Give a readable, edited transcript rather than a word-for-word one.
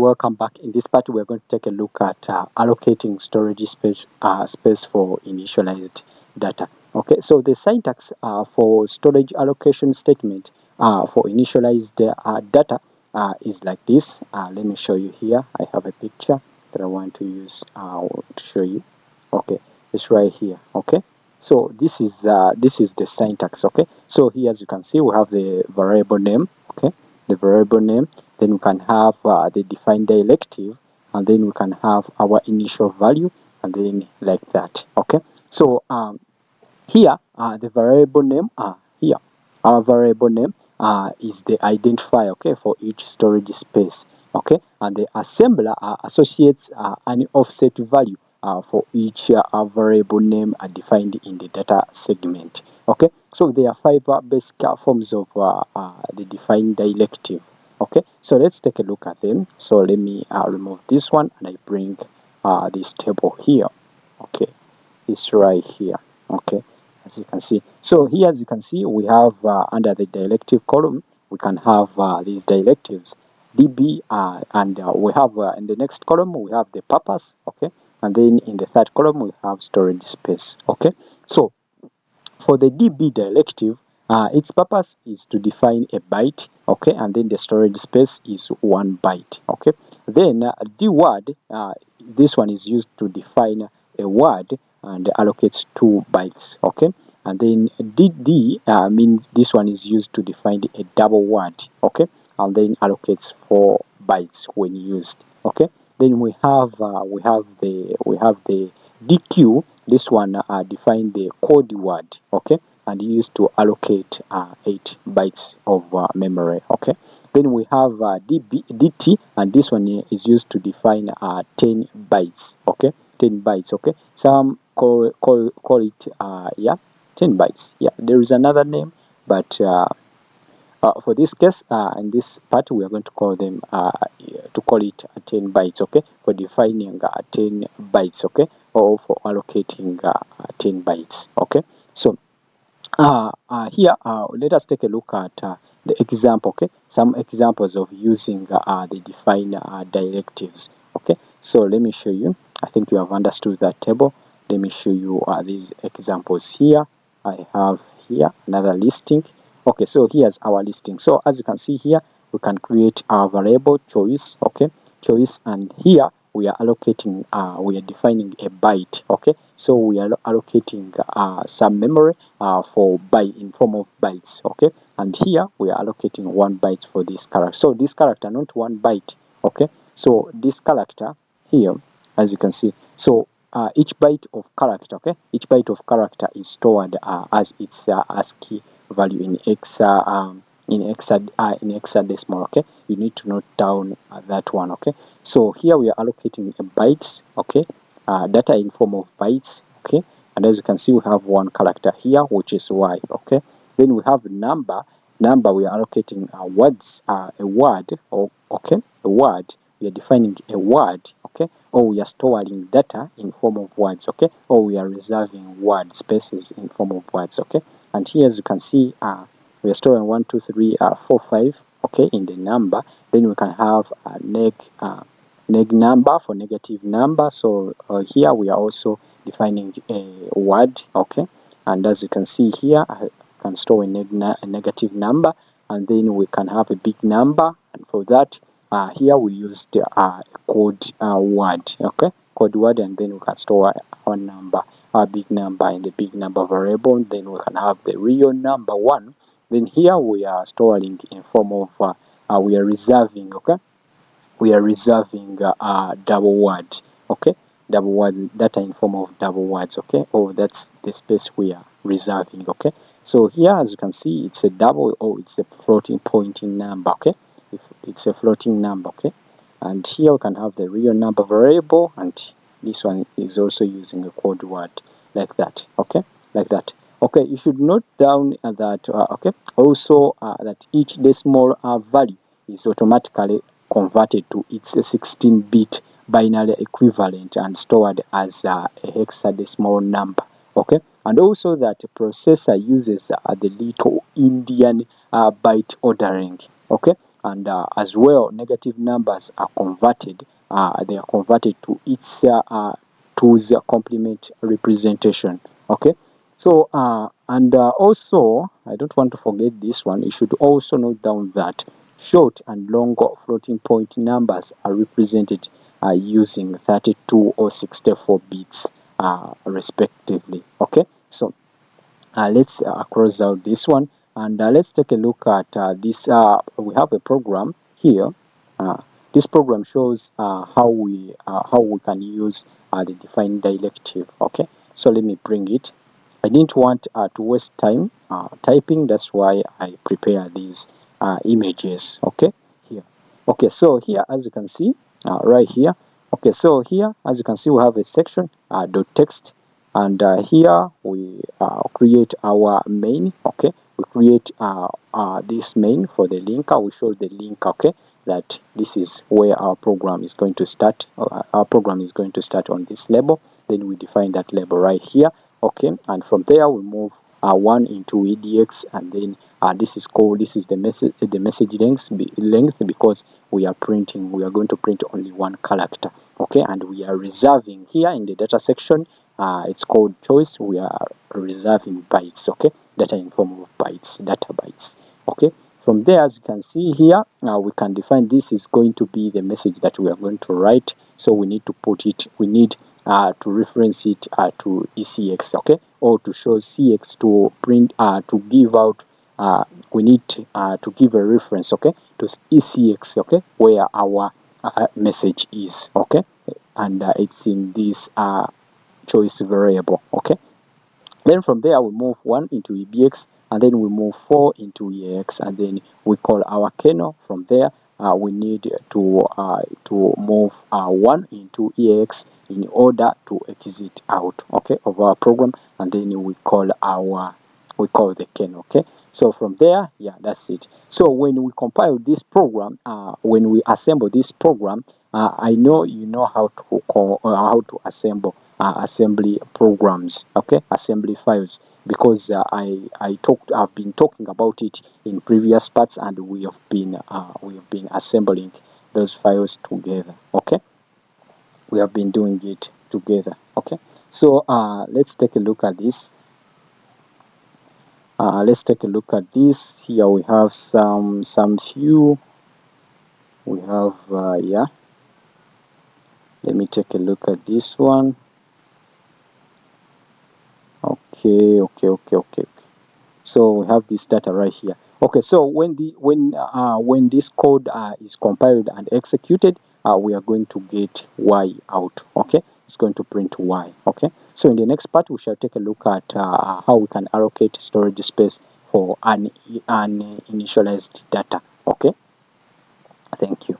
welcome back. In this part, we're going to take a look at allocating storage space for initialized data. Okay, so the syntax for storage allocation statement for initialized data is like this. Let me show you here. I have a picture that I want to use to show you. Okay, it's right here. Okay, so this is the syntax. Okay, so here, as you can see, we have the variable name. Okay, the variable name. Then we can have the defined directive, and then we can have our initial value, and then like that. Okay, so here the variable name here our variable name is the identifier, okay, for each storage space. Okay, and the assembler associates an offset value for each variable name defined in the data segment. Okay, so there are five basic forms of the defined directive. Okay, so let's take a look at them. So let me remove this one, and I bring this table here. Okay, it's right here. Okay, as you can see. So here, as you can see, we have under the directive column, we can have these directives db, and we have in the next column we have the purpose. Okay, and then in the third column we have storage space. Okay, so for the db directive, its purpose is to define a byte. Okay, and then the storage space is 1 byte. Okay, then dword, this one is used to define a word and allocates 2 bytes. Okay, and then dd means this one is used to define a double word. Okay, and then allocates 4 bytes when used. Okay, then we have the dq. This one define the code word. Okay, and used to allocate 8 bytes of memory. Okay, then we have dt, and this one is used to define 10 bytes. Okay, 10 bytes. Okay, some call it 10 bytes. Yeah, there is another name, but for this case, in this part, we are going to call them to call it 10 bytes. Okay, for defining 10 bytes. Okay, or for allocating 10 bytes. Okay, so here let us take a look at the example. Okay, some examples of using the define directives. Okay, so let me show you. I think you have understood that table. Let me show you these examples here. I have here another listing. Okay, so here's our listing. So as you can see here, we can create our variable choice. Okay, choice, and here we are allocating, we are defining a byte. Okay, so we are allocating some memory for byte in form of bytes. Okay, and here we are allocating 1 byte for this character. So this character, not 1 byte. Okay, so this character here, as you can see, so each byte of character, okay, each byte of character is stored as its ASCII value in hexadecimal. Okay, you need to note down that one. Okay, so here we are allocating a bytes. Okay, data in form of bytes. Okay, and as you can see, we have one character here, which is y. Okay, then we have number. Number, we are allocating words, a word, or okay, a word. We are defining a word. Okay, or we are storing data in form of words. Okay, or we are reserving word spaces in form of words. Okay, and here, as you can see, we are storing 1, 2, 3, 4, 5. Okay, in the number. Then we can have a neg number for negative number. So here we are also defining a word. Okay, and as you can see here, I can store a negative number, and then we can have a big number, and for that here we used a code word. Okay, code word, and then we can store our number, a big number, in the big number variable. Then we can have the real number 1. Then here we are storing in form of we are reserving. Okay, we are reserving double word. Okay, double word data in form of double words. Okay, oh, that's the space we are reserving. Okay, so here, as you can see, it's a double, or it's a floating pointing number. Okay, if it's a floating number. Okay, and here we can have the real number variable, and this one is also using a code word, like that. Okay, like that. Okay, you should note down that okay, also that each decimal value is automatically converted to its 16-bit binary equivalent and stored as a hexadecimal number. Okay, and also that the processor uses the little Indian byte ordering. Okay, and as well negative numbers are converted. They are converted to its two's complement representation. Okay, so and also I don't want to forget this one. You should also note down that short and long floating point numbers are represented using 32 or 64 bits respectively. Okay, so let's cross out this one, and let's take a look at this. We have a program here. Uh, this program shows how we can use the define directive. Okay, so let me bring it. I didn't want to waste time typing. That's why I prepare these images. Okay, here. Okay, so here as you can see, right here. Okay, so here as you can see, we have a section dot text, and here we create our main. Okay, we create this main for the linker. We show the link. Okay, that this is where our program is going to start. Our program is going to start on this label. Then we define that label right here. Okay, and from there we move one into edx, and then this is the message length because we are going to print only one character. Okay, and we are reserving here in the data section. It's called choice. We are reserving bytes. Okay, data in form of bytes, data bytes. Okay, from there as you can see here, we can define this is going to be the message that we are going to write. So we need to put it. We need to reference it to ECX, okay, or to show CX to print to give out. We need to give a reference, okay, to ECX, okay, where our message is, okay, and it's in this choice variable, okay. Then from there we move 1 into EBX, and then we move 4 into EAX, and then we call our kernel. From there we need to move 1 into EAX in order to exit out, okay, of our program, and then we call the kernel, okay. So from there, yeah, that's it. So when we compile this program, when we assemble this program, I know you know how to assemble assembly programs, okay, assembly files, because I've been talking about it in previous parts, and we have been assembling those files together, okay. We have been doing it together, okay. So let's take a look at this. Let's take a look at this. Here we have some few. We have yeah. Let me take a look at this one. Okay. So we have this data right here. Okay, so when this code is compiled and executed, we are going to get y out. Okay, it's going to print y. Okay, so in the next part we shall take a look at how we can allocate storage space for an initialized data. Okay, thank you.